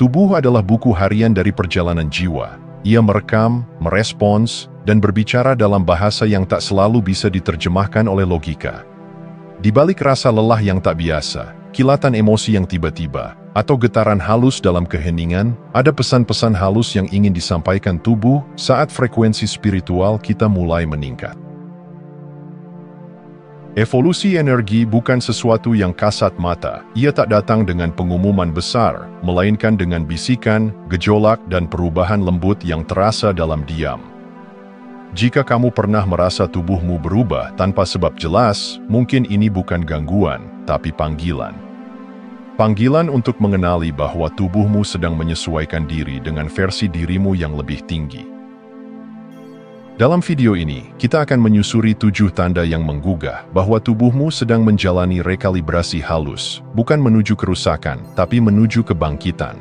Tubuh adalah buku harian dari perjalanan jiwa. Ia merekam, merespons, dan berbicara dalam bahasa yang tak selalu bisa diterjemahkan oleh logika. Di balik rasa lelah yang tak biasa, kilatan emosi yang tiba-tiba, atau getaran halus dalam keheningan, ada pesan-pesan halus yang ingin disampaikan tubuh saat frekuensi spiritual kita mulai meningkat. Evolusi energi bukan sesuatu yang kasat mata. Ia tak datang dengan pengumuman besar, melainkan dengan bisikan, gejolak, dan perubahan lembut yang terasa dalam diam. Jika kamu pernah merasa tubuhmu berubah tanpa sebab jelas, mungkin ini bukan gangguan, tapi panggilan. Panggilan untuk mengenali bahwa tubuhmu sedang menyesuaikan diri dengan versi dirimu yang lebih tinggi. Dalam video ini, kita akan menyusuri 7 tanda yang menggugah bahwa tubuhmu sedang menjalani rekalibrasi halus, bukan menuju kerusakan, tapi menuju kebangkitan.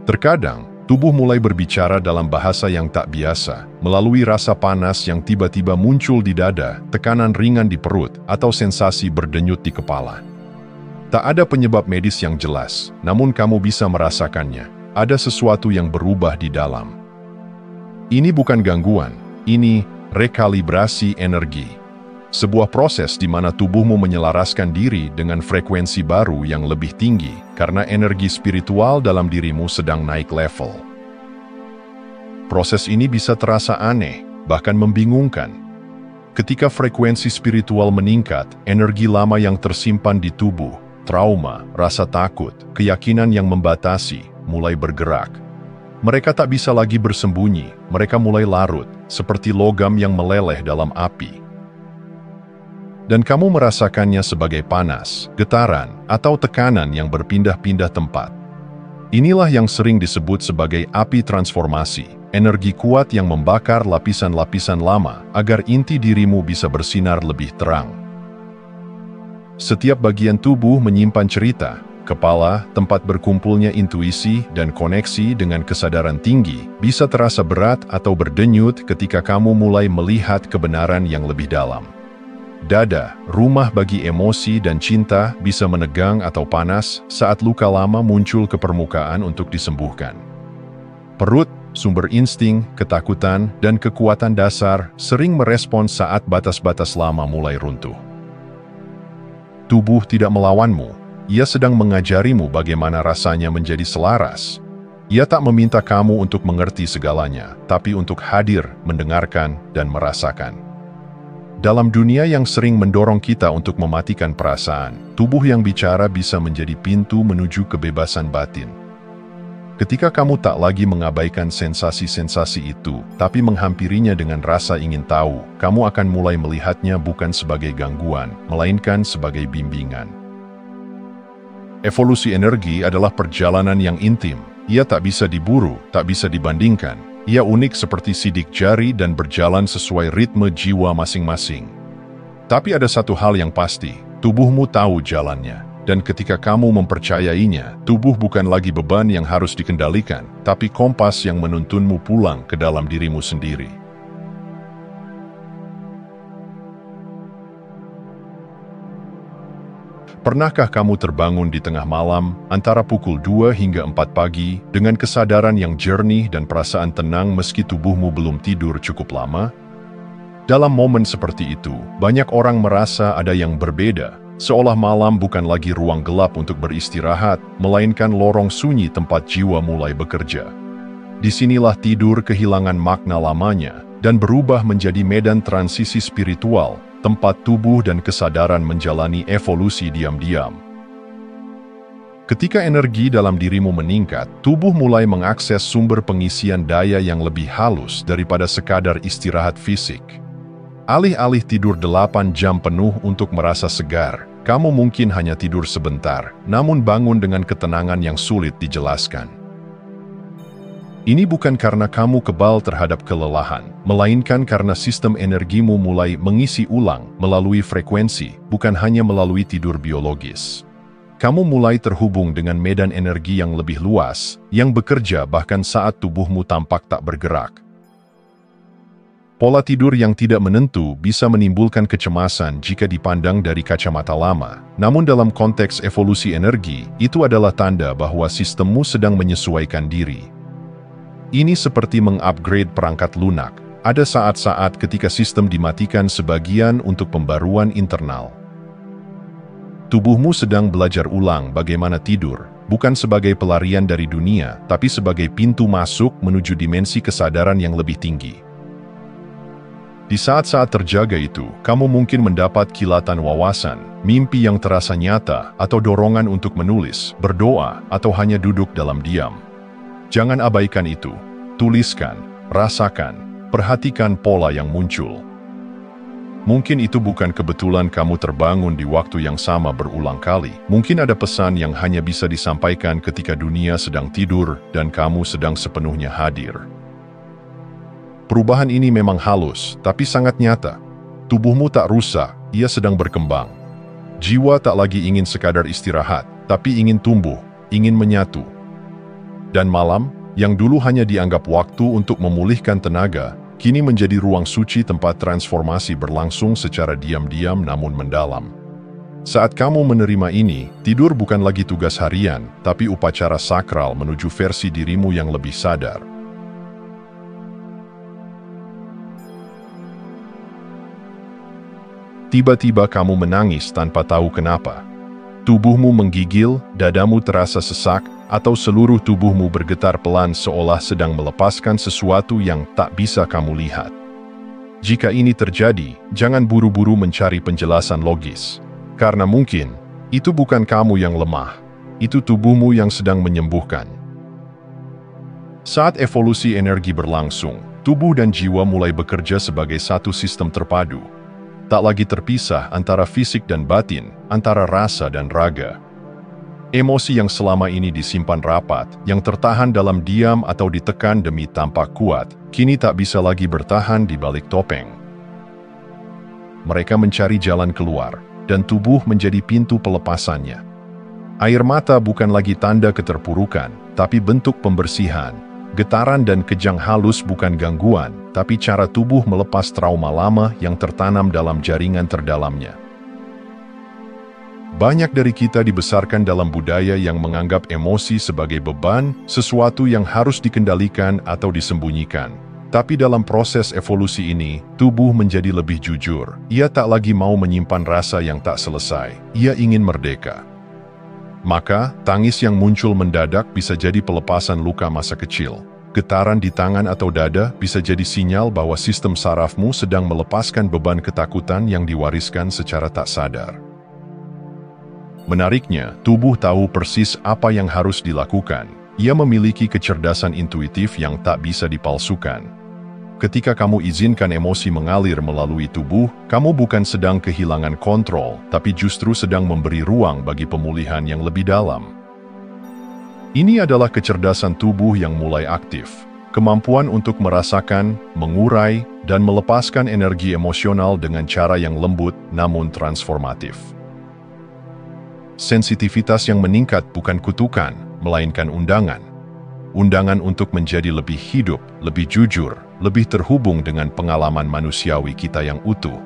Terkadang, tubuh mulai berbicara dalam bahasa yang tak biasa, melalui rasa panas yang tiba-tiba muncul di dada, tekanan ringan di perut, atau sensasi berdenyut di kepala. Tak ada penyebab medis yang jelas, namun kamu bisa merasakannya. Ada sesuatu yang berubah di dalam. Ini bukan gangguan, ini rekalibrasi energi. Sebuah proses di mana tubuhmu menyelaraskan diri dengan frekuensi baru yang lebih tinggi, karena energi spiritual dalam dirimu sedang naik level. Proses ini bisa terasa aneh, bahkan membingungkan. Ketika frekuensi spiritual meningkat, energi lama yang tersimpan di tubuh, trauma, rasa takut, keyakinan yang membatasi, mulai bergerak. Mereka tak bisa lagi bersembunyi, mereka mulai larut, seperti logam yang meleleh dalam api. Dan kamu merasakannya sebagai panas, getaran, atau tekanan yang berpindah-pindah tempat. Inilah yang sering disebut sebagai api transformasi, energi kuat yang membakar lapisan-lapisan lama agar inti dirimu bisa bersinar lebih terang. Setiap bagian tubuh menyimpan cerita, kepala, tempat berkumpulnya intuisi dan koneksi dengan kesadaran tinggi, bisa terasa berat atau berdenyut ketika kamu mulai melihat kebenaran yang lebih dalam. Dada, rumah bagi emosi dan cinta, bisa menegang atau panas saat luka lama muncul ke permukaan untuk disembuhkan. Perut, sumber insting, ketakutan, dan kekuatan dasar sering merespons saat batas-batas lama mulai runtuh. Tubuh tidak melawanmu, ia sedang mengajarimu bagaimana rasanya menjadi selaras. Ia tak meminta kamu untuk mengerti segalanya, tapi untuk hadir, mendengarkan, dan merasakan. Dalam dunia yang sering mendorong kita untuk mematikan perasaan, tubuh yang bicara bisa menjadi pintu menuju kebebasan batin. Ketika kamu tak lagi mengabaikan sensasi-sensasi itu, tapi menghampirinya dengan rasa ingin tahu, kamu akan mulai melihatnya bukan sebagai gangguan, melainkan sebagai bimbingan. Evolusi energi adalah perjalanan yang intim. Ia tak bisa diburu, tak bisa dibandingkan. Ia unik seperti sidik jari dan berjalan sesuai ritme jiwa masing-masing. Tapi ada satu hal yang pasti, tubuhmu tahu jalannya. Dan ketika kamu mempercayainya, tubuh bukan lagi beban yang harus dikendalikan, tapi kompas yang menuntunmu pulang ke dalam dirimu sendiri. Pernahkah kamu terbangun di tengah malam, antara pukul 2 hingga 4 pagi, dengan kesadaran yang jernih dan perasaan tenang meski tubuhmu belum tidur cukup lama? Dalam momen seperti itu, banyak orang merasa ada yang berbeda, seolah malam bukan lagi ruang gelap untuk beristirahat, melainkan lorong sunyi tempat jiwa mulai bekerja. Disinilah tidur kehilangan makna lamanya, dan berubah menjadi medan transisi spiritual, tempat tubuh dan kesadaran menjalani evolusi diam-diam. Ketika energi dalam dirimu meningkat, tubuh mulai mengakses sumber pengisian daya yang lebih halus daripada sekadar istirahat fisik. Alih-alih tidur 8 jam penuh untuk merasa segar, kamu mungkin hanya tidur sebentar, namun bangun dengan ketenangan yang sulit dijelaskan. Ini bukan karena kamu kebal terhadap kelelahan, melainkan karena sistem energimu mulai mengisi ulang melalui frekuensi, bukan hanya melalui tidur biologis. Kamu mulai terhubung dengan medan energi yang lebih luas, yang bekerja bahkan saat tubuhmu tampak tak bergerak. Pola tidur yang tidak menentu bisa menimbulkan kecemasan jika dipandang dari kacamata lama. Namun dalam konteks evolusi energi, itu adalah tanda bahwa sistemmu sedang menyesuaikan diri. Ini seperti mengupgrade perangkat lunak. Ada saat-saat ketika sistem dimatikan sebagian untuk pembaruan internal. Tubuhmu sedang belajar ulang bagaimana tidur, bukan sebagai pelarian dari dunia, tapi sebagai pintu masuk menuju dimensi kesadaran yang lebih tinggi. Di saat-saat terjaga itu, kamu mungkin mendapat kilatan wawasan, mimpi yang terasa nyata, atau dorongan untuk menulis, berdoa, atau hanya duduk dalam diam. Jangan abaikan itu. Tuliskan, rasakan, perhatikan pola yang muncul. Mungkin itu bukan kebetulan kamu terbangun di waktu yang sama berulang kali. Mungkin ada pesan yang hanya bisa disampaikan ketika dunia sedang tidur dan kamu sedang sepenuhnya hadir. Perubahan ini memang halus, tapi sangat nyata. Tubuhmu tak rusak, ia sedang berkembang. Jiwa tak lagi ingin sekadar istirahat, tapi ingin tumbuh, ingin menyatu. Dan malam, yang dulu hanya dianggap waktu untuk memulihkan tenaga, kini menjadi ruang suci tempat transformasi berlangsung secara diam-diam namun mendalam. Saat kamu menerima ini, tidur bukan lagi tugas harian, tapi upacara sakral menuju versi dirimu yang lebih sadar. Tiba-tiba kamu menangis tanpa tahu kenapa. Tubuhmu menggigil, dadamu terasa sesak, atau seluruh tubuhmu bergetar pelan seolah sedang melepaskan sesuatu yang tak bisa kamu lihat. Jika ini terjadi, jangan buru-buru mencari penjelasan logis. Karena mungkin, itu bukan kamu yang lemah. Itu tubuhmu yang sedang menyembuhkan. Saat evolusi energi berlangsung, tubuh dan jiwa mulai bekerja sebagai satu sistem terpadu. Tak lagi terpisah antara fisik dan batin, antara rasa dan raga. Emosi yang selama ini disimpan rapat, yang tertahan dalam diam atau ditekan demi tampak kuat, kini tak bisa lagi bertahan di balik topeng. Mereka mencari jalan keluar, dan tubuh menjadi pintu pelepasannya. Air mata bukan lagi tanda keterpurukan, tapi bentuk pembersihan. Getaran dan kejang halus bukan gangguan, tapi cara tubuh melepas trauma lama yang tertanam dalam jaringan terdalamnya. Banyak dari kita dibesarkan dalam budaya yang menganggap emosi sebagai beban, sesuatu yang harus dikendalikan atau disembunyikan. Tapi dalam proses evolusi ini, tubuh menjadi lebih jujur. Ia tak lagi mau menyimpan rasa yang tak selesai. Ia ingin merdeka. Maka, tangis yang muncul mendadak bisa jadi pelepasan luka masa kecil. Getaran di tangan atau dada bisa jadi sinyal bahwa sistem sarafmu sedang melepaskan beban ketakutan yang diwariskan secara tak sadar. Menariknya, tubuh tahu persis apa yang harus dilakukan. Ia memiliki kecerdasan intuitif yang tak bisa dipalsukan. Ketika kamu izinkan emosi mengalir melalui tubuh, kamu bukan sedang kehilangan kontrol, tapi justru sedang memberi ruang bagi pemulihan yang lebih dalam. Ini adalah kecerdasan tubuh yang mulai aktif, kemampuan untuk merasakan, mengurai, dan melepaskan energi emosional dengan cara yang lembut namun transformatif. Sensitivitas yang meningkat bukan kutukan, melainkan undangan. Undangan untuk menjadi lebih hidup, lebih jujur, lebih terhubung dengan pengalaman manusiawi kita yang utuh.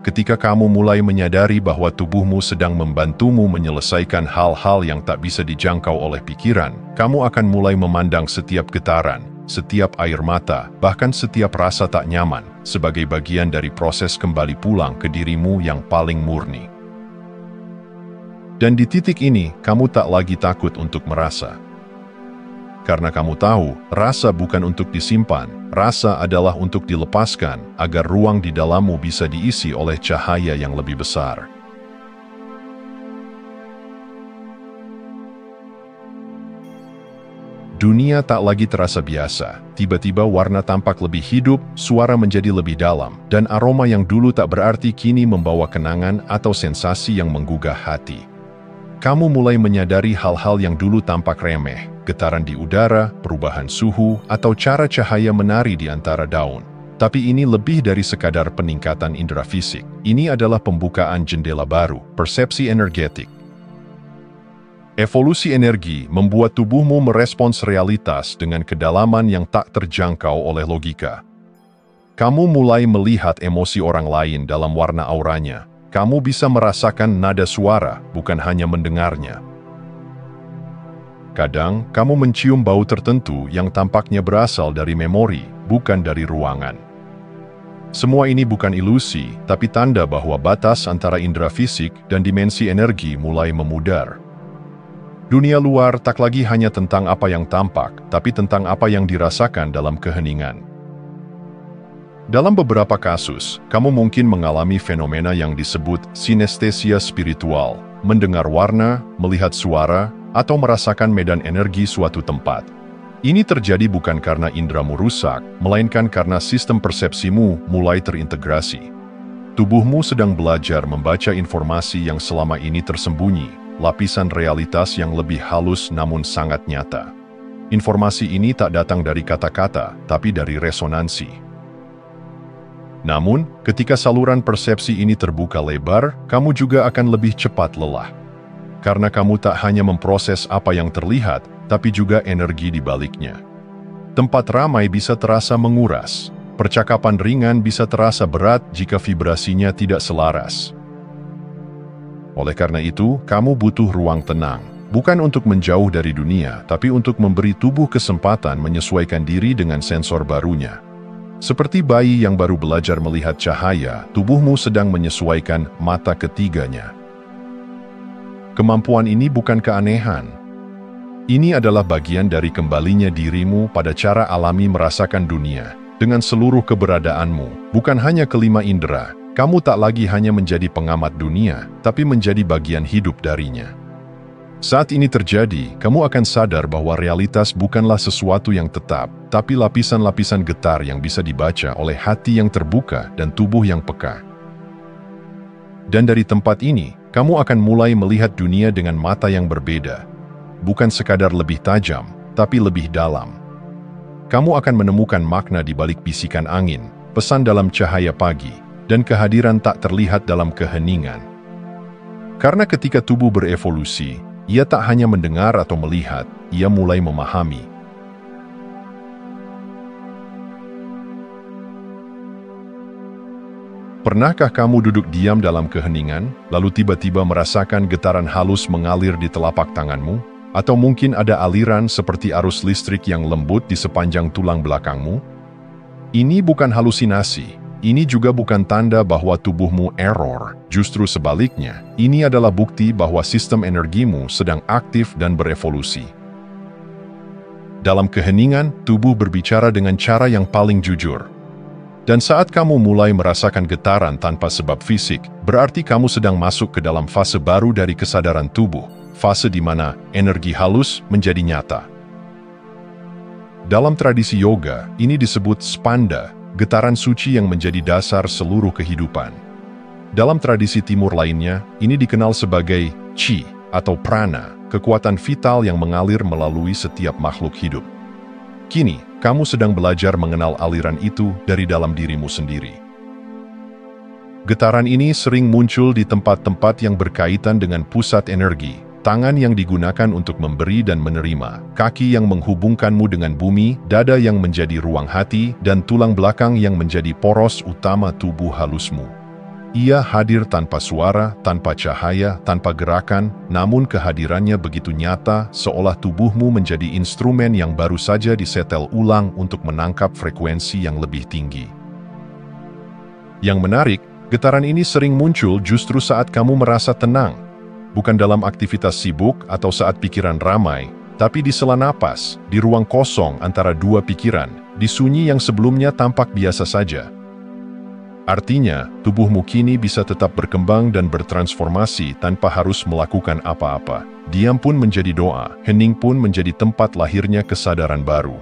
Ketika kamu mulai menyadari bahwa tubuhmu sedang membantumu menyelesaikan hal-hal yang tak bisa dijangkau oleh pikiran, kamu akan mulai memandang setiap getaran, setiap air mata, bahkan setiap rasa tak nyaman, sebagai bagian dari proses kembali pulang ke dirimu yang paling murni. Dan di titik ini, kamu tak lagi takut untuk merasa. Karena kamu tahu, rasa bukan untuk disimpan, rasa adalah untuk dilepaskan, agar ruang di dalammu bisa diisi oleh cahaya yang lebih besar. Dunia tak lagi terasa biasa, tiba-tiba warna tampak lebih hidup, suara menjadi lebih dalam, dan aroma yang dulu tak berarti kini membawa kenangan atau sensasi yang menggugah hati. Kamu mulai menyadari hal-hal yang dulu tampak remeh, getaran di udara, perubahan suhu, atau cara cahaya menari di antara daun. Tapi ini lebih dari sekadar peningkatan indera fisik. Ini adalah pembukaan jendela baru, persepsi energetik. Evolusi energi membuat tubuhmu merespons realitas dengan kedalaman yang tak terjangkau oleh logika. Kamu mulai melihat emosi orang lain dalam warna auranya. Kamu bisa merasakan nada suara, bukan hanya mendengarnya. Kadang, kamu mencium bau tertentu yang tampaknya berasal dari memori, bukan dari ruangan. Semua ini bukan ilusi, tapi tanda bahwa batas antara indera fisik dan dimensi energi mulai memudar. Dunia luar tak lagi hanya tentang apa yang tampak, tapi tentang apa yang dirasakan dalam keheningan. Dalam beberapa kasus, kamu mungkin mengalami fenomena yang disebut sinestesia spiritual, mendengar warna, melihat suara, atau merasakan medan energi suatu tempat. Ini terjadi bukan karena indramu rusak, melainkan karena sistem persepsimu mulai terintegrasi. Tubuhmu sedang belajar membaca informasi yang selama ini tersembunyi, lapisan realitas yang lebih halus namun sangat nyata. Informasi ini tak datang dari kata-kata, tapi dari resonansi. Namun, ketika saluran persepsi ini terbuka lebar, kamu juga akan lebih cepat lelah. Karena kamu tak hanya memproses apa yang terlihat, tapi juga energi di baliknya. Tempat ramai bisa terasa menguras. Percakapan ringan bisa terasa berat jika vibrasinya tidak selaras. Oleh karena itu, kamu butuh ruang tenang. Bukan untuk menjauh dari dunia, tapi untuk memberi tubuh kesempatan menyesuaikan diri dengan sensor barunya. Seperti bayi yang baru belajar melihat cahaya, tubuhmu sedang menyesuaikan mata ketiganya. Kemampuan ini bukan keanehan. Ini adalah bagian dari kembalinya dirimu pada cara alami merasakan dunia. Dengan seluruh keberadaanmu, bukan hanya kelima indera, kamu tak lagi hanya menjadi pengamat dunia, tapi menjadi bagian hidup darinya. Saat ini terjadi, kamu akan sadar bahwa realitas bukanlah sesuatu yang tetap, tapi lapisan-lapisan getar yang bisa dibaca oleh hati yang terbuka dan tubuh yang peka. Dan dari tempat ini, kamu akan mulai melihat dunia dengan mata yang berbeda. Bukan sekadar lebih tajam, tapi lebih dalam. Kamu akan menemukan makna di balik bisikan angin, pesan dalam cahaya pagi, dan kehadiran tak terlihat dalam keheningan. Karena ketika tubuh berevolusi, ia tak hanya mendengar atau melihat, ia mulai memahami. Pernahkah kamu duduk diam dalam keheningan, lalu tiba-tiba merasakan getaran halus mengalir di telapak tanganmu? Atau mungkin ada aliran seperti arus listrik yang lembut di sepanjang tulang belakangmu? Ini bukan halusinasi. Ini juga bukan tanda bahwa tubuhmu error. Justru sebaliknya, ini adalah bukti bahwa sistem energimu sedang aktif dan berevolusi. Dalam keheningan, tubuh berbicara dengan cara yang paling jujur. Dan saat kamu mulai merasakan getaran tanpa sebab fisik, berarti kamu sedang masuk ke dalam fase baru dari kesadaran tubuh, fase di mana energi halus menjadi nyata. Dalam tradisi yoga, ini disebut spanda, getaran suci yang menjadi dasar seluruh kehidupan. Dalam tradisi timur lainnya, ini dikenal sebagai chi atau prana, kekuatan vital yang mengalir melalui setiap makhluk hidup. Kini, kamu sedang belajar mengenal aliran itu dari dalam dirimu sendiri. Getaran ini sering muncul di tempat-tempat yang berkaitan dengan pusat energi, tangan yang digunakan untuk memberi dan menerima, kaki yang menghubungkanmu dengan bumi, dada yang menjadi ruang hati, dan tulang belakang yang menjadi poros utama tubuh halusmu. Ia hadir tanpa suara, tanpa cahaya, tanpa gerakan, namun kehadirannya begitu nyata, seolah tubuhmu menjadi instrumen yang baru saja disetel ulang untuk menangkap frekuensi yang lebih tinggi. Yang menarik, getaran ini sering muncul justru saat kamu merasa tenang. Bukan dalam aktivitas sibuk atau saat pikiran ramai, tapi di sela napas, di ruang kosong antara dua pikiran, di sunyi yang sebelumnya tampak biasa saja. Artinya, tubuhmu kini bisa tetap berkembang dan bertransformasi tanpa harus melakukan apa-apa. Diam pun menjadi doa, hening pun menjadi tempat lahirnya kesadaran baru.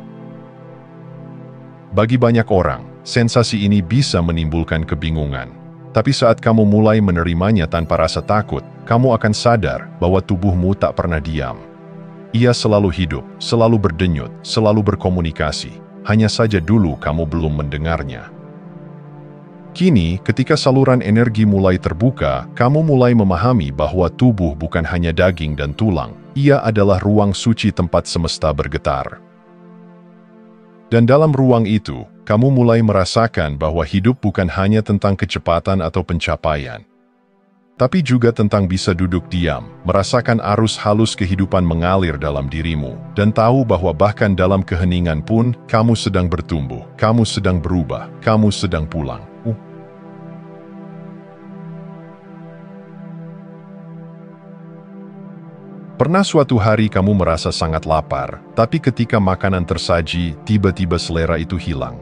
Bagi banyak orang, sensasi ini bisa menimbulkan kebingungan. Tapi saat kamu mulai menerimanya tanpa rasa takut, kamu akan sadar bahwa tubuhmu tak pernah diam. Ia selalu hidup, selalu berdenyut, selalu berkomunikasi. Hanya saja dulu kamu belum mendengarnya. Kini, ketika saluran energi mulai terbuka, kamu mulai memahami bahwa tubuh bukan hanya daging dan tulang. Ia adalah ruang suci tempat semesta bergetar. Dan dalam ruang itu, kamu mulai merasakan bahwa hidup bukan hanya tentang kecepatan atau pencapaian, tapi juga tentang bisa duduk diam, merasakan arus halus kehidupan mengalir dalam dirimu, dan tahu bahwa bahkan dalam keheningan pun, kamu sedang bertumbuh, kamu sedang berubah, kamu sedang pulang. Pernah suatu hari kamu merasa sangat lapar, tapi ketika makanan tersaji, tiba-tiba selera itu hilang.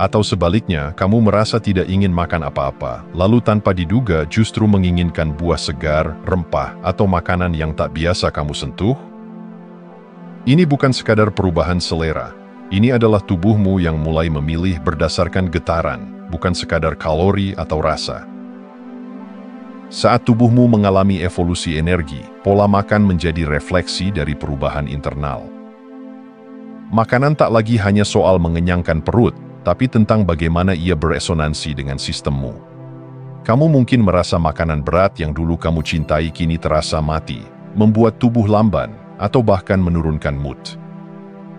Atau sebaliknya, kamu merasa tidak ingin makan apa-apa, lalu tanpa diduga justru menginginkan buah segar, rempah, atau makanan yang tak biasa kamu sentuh? Ini bukan sekadar perubahan selera. Ini adalah tubuhmu yang mulai memilih berdasarkan getaran, bukan sekadar kalori atau rasa. Saat tubuhmu mengalami evolusi energi, pola makan menjadi refleksi dari perubahan internal. Makanan tak lagi hanya soal mengenyangkan perut, tapi tentang bagaimana ia beresonansi dengan sistemmu. Kamu mungkin merasa makanan berat yang dulu kamu cintai kini terasa mati, membuat tubuh lamban, atau bahkan menurunkan mood.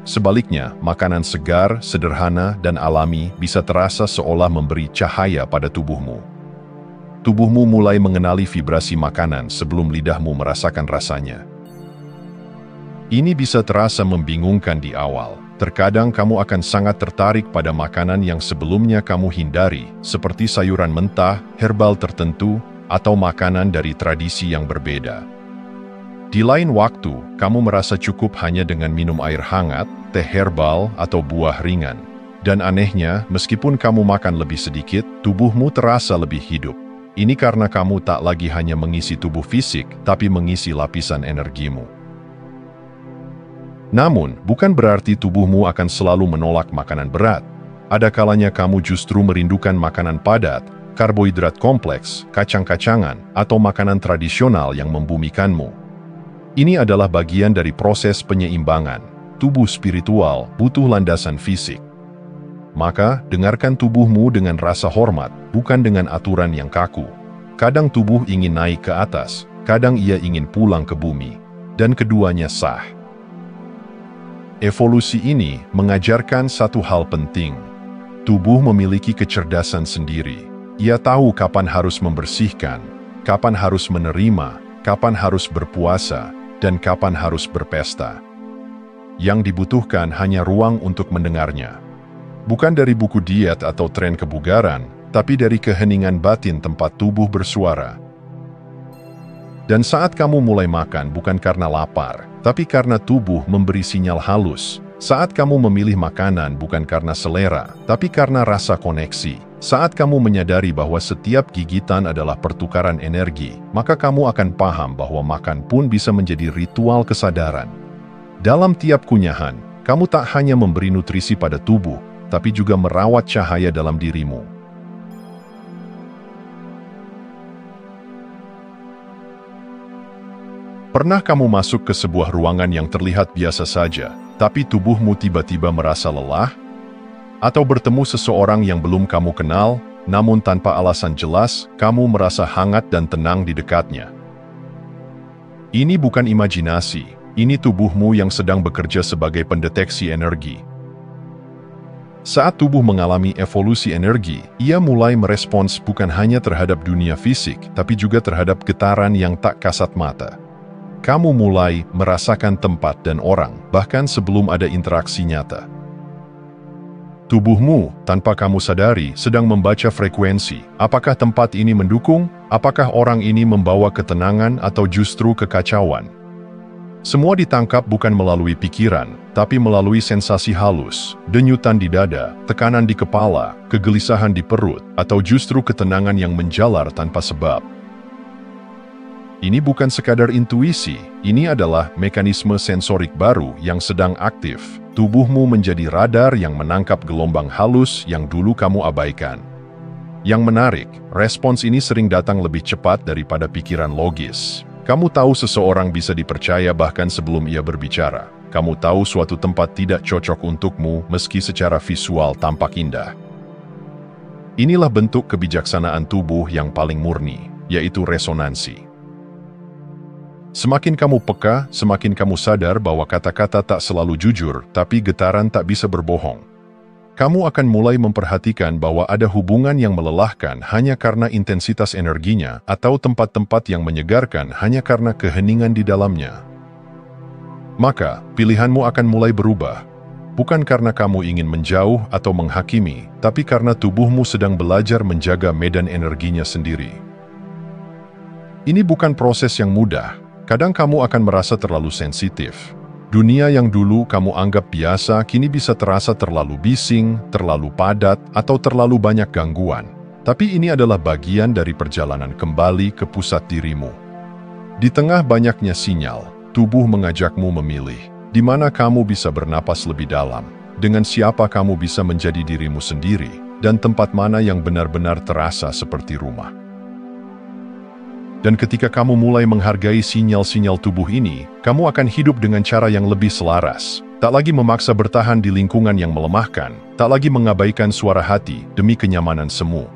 Sebaliknya, makanan segar, sederhana, dan alami bisa terasa seolah memberi cahaya pada tubuhmu. Tubuhmu mulai mengenali vibrasi makanan sebelum lidahmu merasakan rasanya. Ini bisa terasa membingungkan di awal. Terkadang kamu akan sangat tertarik pada makanan yang sebelumnya kamu hindari, seperti sayuran mentah, herbal tertentu, atau makanan dari tradisi yang berbeda. Di lain waktu, kamu merasa cukup hanya dengan minum air hangat, teh herbal, atau buah ringan. Dan anehnya, meskipun kamu makan lebih sedikit, tubuhmu terasa lebih hidup. Ini karena kamu tak lagi hanya mengisi tubuh fisik, tapi mengisi lapisan energimu. Namun, bukan berarti tubuhmu akan selalu menolak makanan berat. Ada kalanya kamu justru merindukan makanan padat, karbohidrat kompleks, kacang-kacangan, atau makanan tradisional yang membumikanmu. Ini adalah bagian dari proses penyeimbangan. Tubuh spiritual butuh landasan fisik. Maka, dengarkan tubuhmu dengan rasa hormat, bukan dengan aturan yang kaku. Kadang tubuh ingin naik ke atas, kadang ia ingin pulang ke bumi. Dan keduanya sah. Evolusi ini mengajarkan satu hal penting. Tubuh memiliki kecerdasan sendiri. Ia tahu kapan harus membersihkan, kapan harus menerima, kapan harus berpuasa, dan kapan harus berpesta. Yang dibutuhkan hanya ruang untuk mendengarnya. Bukan dari buku diet atau tren kebugaran, tapi dari keheningan batin tempat tubuh bersuara. Dan saat kamu mulai makan bukan karena lapar, tapi karena tubuh memberi sinyal halus. Saat kamu memilih makanan bukan karena selera, tapi karena rasa koneksi. Saat kamu menyadari bahwa setiap gigitan adalah pertukaran energi, maka kamu akan paham bahwa makan pun bisa menjadi ritual kesadaran. Dalam tiap kunyahan, kamu tak hanya memberi nutrisi pada tubuh, tapi juga merawat cahaya dalam dirimu. Pernah kamu masuk ke sebuah ruangan yang terlihat biasa saja, tapi tubuhmu tiba-tiba merasa lelah? Atau bertemu seseorang yang belum kamu kenal, namun tanpa alasan jelas, kamu merasa hangat dan tenang di dekatnya? Ini bukan imajinasi, ini tubuhmu yang sedang bekerja sebagai pendeteksi energi. Saat tubuh mengalami evolusi energi, ia mulai merespons bukan hanya terhadap dunia fisik, tapi juga terhadap getaran yang tak kasat mata. Kamu mulai merasakan tempat dan orang, bahkan sebelum ada interaksi nyata. Tubuhmu, tanpa kamu sadari, sedang membaca frekuensi. Apakah tempat ini mendukung? Apakah orang ini membawa ketenangan atau justru kekacauan? Semua ditangkap bukan melalui pikiran, tapi melalui sensasi halus, denyutan di dada, tekanan di kepala, kegelisahan di perut, atau justru ketenangan yang menjalar tanpa sebab. Ini bukan sekadar intuisi, ini adalah mekanisme sensorik baru yang sedang aktif. Tubuhmu menjadi radar yang menangkap gelombang halus yang dulu kamu abaikan. Yang menarik, respons ini sering datang lebih cepat daripada pikiran logis. Kamu tahu seseorang bisa dipercaya bahkan sebelum ia berbicara. Kamu tahu suatu tempat tidak cocok untukmu meski secara visual tampak indah. Inilah bentuk kebijaksanaan tubuh yang paling murni, yaitu resonansi. Semakin kamu peka, semakin kamu sadar bahwa kata-kata tak selalu jujur, tapi getaran tak bisa berbohong. Kamu akan mulai memperhatikan bahwa ada hubungan yang melelahkan hanya karena intensitas energinya, atau tempat-tempat yang menyegarkan hanya karena keheningan di dalamnya. Maka, pilihanmu akan mulai berubah. Bukan karena kamu ingin menjauh atau menghakimi, tapi karena tubuhmu sedang belajar menjaga medan energinya sendiri. Ini bukan proses yang mudah. Kadang kamu akan merasa terlalu sensitif. Dunia yang dulu kamu anggap biasa kini bisa terasa terlalu bising, terlalu padat, atau terlalu banyak gangguan. Tapi ini adalah bagian dari perjalanan kembali ke pusat dirimu. Di tengah banyaknya sinyal, tubuh mengajakmu memilih, di mana kamu bisa bernapas lebih dalam, dengan siapa kamu bisa menjadi dirimu sendiri, dan tempat mana yang benar-benar terasa seperti rumah. Dan ketika kamu mulai menghargai sinyal-sinyal tubuh ini, kamu akan hidup dengan cara yang lebih selaras. Tak lagi memaksa bertahan di lingkungan yang melemahkan, tak lagi mengabaikan suara hati demi kenyamanan semu.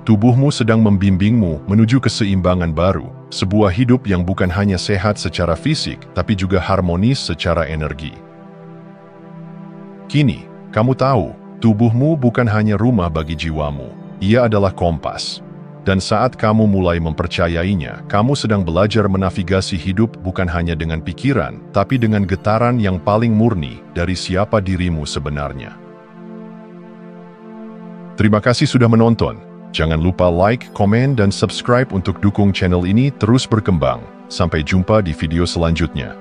Tubuhmu sedang membimbingmu menuju keseimbangan baru, sebuah hidup yang bukan hanya sehat secara fisik, tapi juga harmonis secara energi. Kini, kamu tahu, tubuhmu bukan hanya rumah bagi jiwamu, ia adalah kompas. Dan saat kamu mulai mempercayainya, kamu sedang belajar menavigasi hidup bukan hanya dengan pikiran, tapi dengan getaran yang paling murni dari siapa dirimu sebenarnya. Terima kasih sudah menonton. Jangan lupa like, komen, dan subscribe untuk dukung channel ini terus berkembang. Sampai jumpa di video selanjutnya.